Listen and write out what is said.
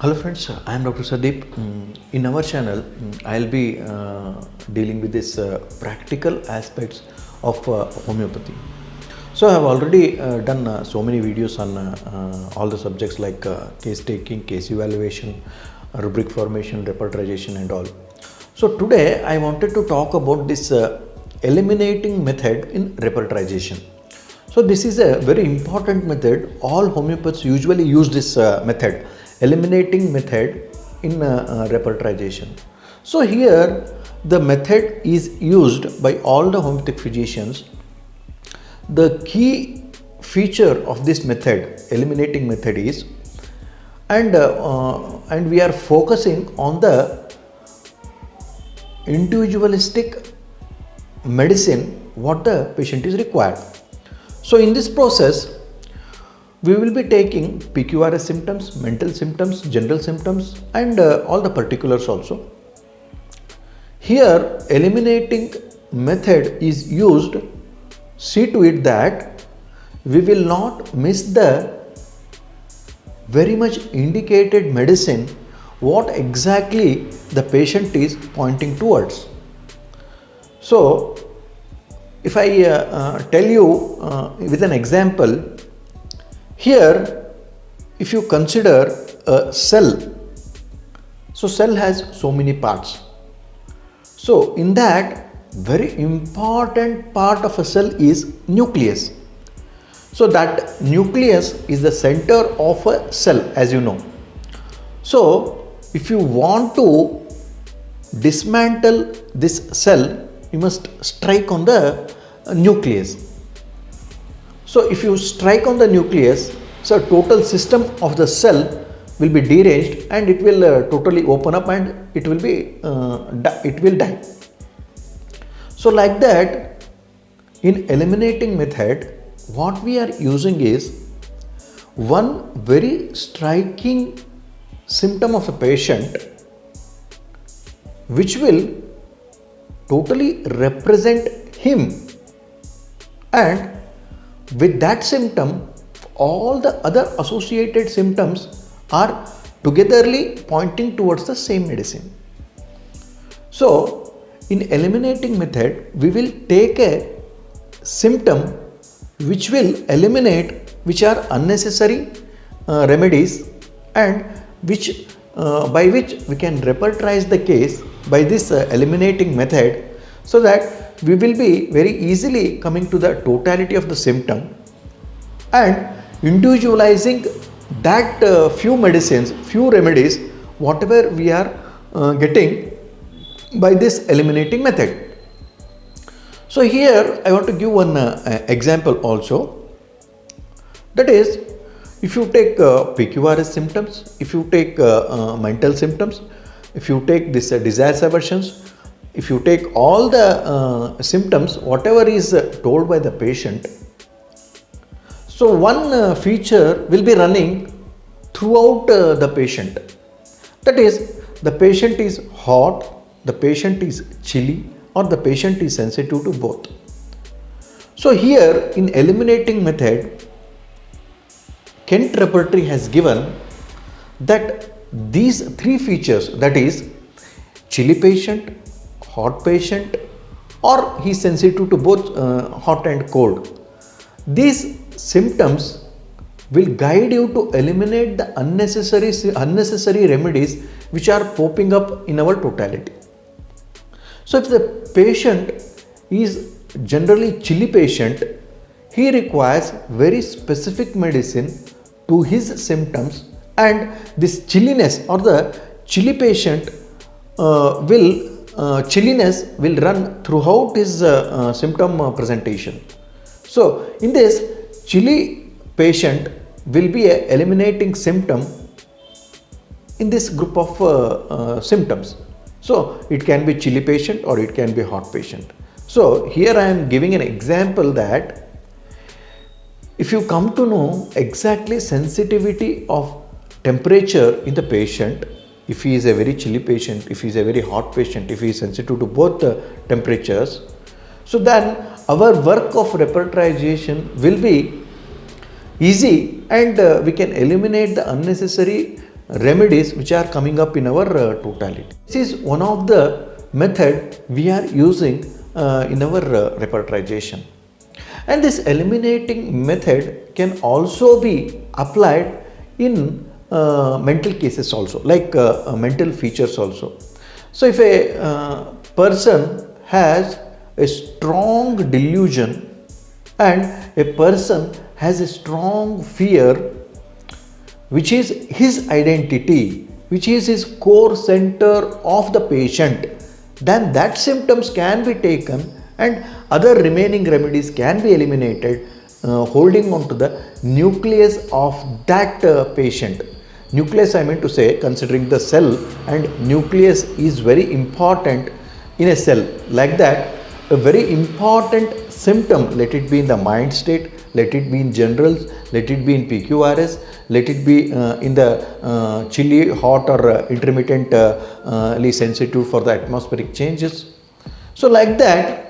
Hello friends, I am Dr. Sadeep. In our channel, I'll be dealing with this practical aspects of homeopathy. So I have already done so many videos on all the subjects like case taking, case evaluation, rubric formation, repertorization and all. So today I wanted to talk about this eliminating method in repertorization. So this is a very important method. All homeopaths usually use this method, eliminating method in repertorization. So here the method is used by all the homeopathic physicians. The key feature of this method, eliminating method, is and we are focusing on the individualistic medicine what the patient is required. So in this process, we will be taking PQRS symptoms, mental symptoms, general symptoms and all the particulars also. Here eliminating method is used. See to it that we will not miss the very much indicated medicine what exactly the patient is pointing towards. So if I tell you with an example, here if you consider a cell, so cell has so many parts. So in that, very important part of a cell is nucleus. So that nucleus is the center of a cell, as you know. So if you want to dismantle this cell, you must strike on the nucleus. So if you strike on the nucleus, so total system of the cell will be deranged and it will totally open up and it will die. So like that, in eliminating method, what we are using is one very striking symptom of a patient which will totally represent him, and with that symptom all the other associated symptoms are togetherly pointing towards the same medicine. So in eliminating method, we will take a symptom which will eliminate which are unnecessary remedies and which by which we can repertorize the case by this eliminating method, so that we will be very easily coming to the totality of the symptom and individualizing that few medicines, few remedies, whatever we are getting by this eliminating method. So here I want to give one example also. That is, if you take PQRS symptoms, if you take mental symptoms, if you take this desire aversions, if you take all the symptoms, whatever is told by the patient, so one feature will be running throughout the patient. That is, the patient is hot, the patient is chilly, or the patient is sensitive to both. So here in eliminating method, Kent Repertory has given that these three features, that is chilly patient, hot patient, or he is sensitive to both hot and cold, these symptoms will guide you to eliminate the unnecessary remedies which are popping up in our totality. So if the patient is generally chilly patient, he requires very specific medicine to his symptoms, and this chilliness or the chilly patient chilliness will run throughout his symptom presentation. So in this, chilly patient will be a eliminating symptom in this group of symptoms. So it can be chilly patient or it can be hot patient. So here I am giving an example that if you come to know exactly sensitivity of temperature in the patient, if he is a very chilly patient, if he is a very hot patient, if he is sensitive to both the temperatures, so then our work of repertorization will be easy and we can eliminate the unnecessary remedies which are coming up in our totality. This is one of the method we are using in our repertorization. And this eliminating method can also be applied in mental cases also, like mental features also. So if a person has a strong delusion and a person has a strong fear, which is his identity, which is his core center of the patient, then that symptoms can be taken and other remaining remedies can be eliminated, holding on to the nucleus of that patient. Nucleus, I mean to say, considering the cell, and nucleus is very important in a cell. Like that, a very important symptom, let it be in the mind state, let it be in generals, let it be in PQRS, let it be in the chilly, hot or intermittently sensitive for the atmospheric changes. So like that,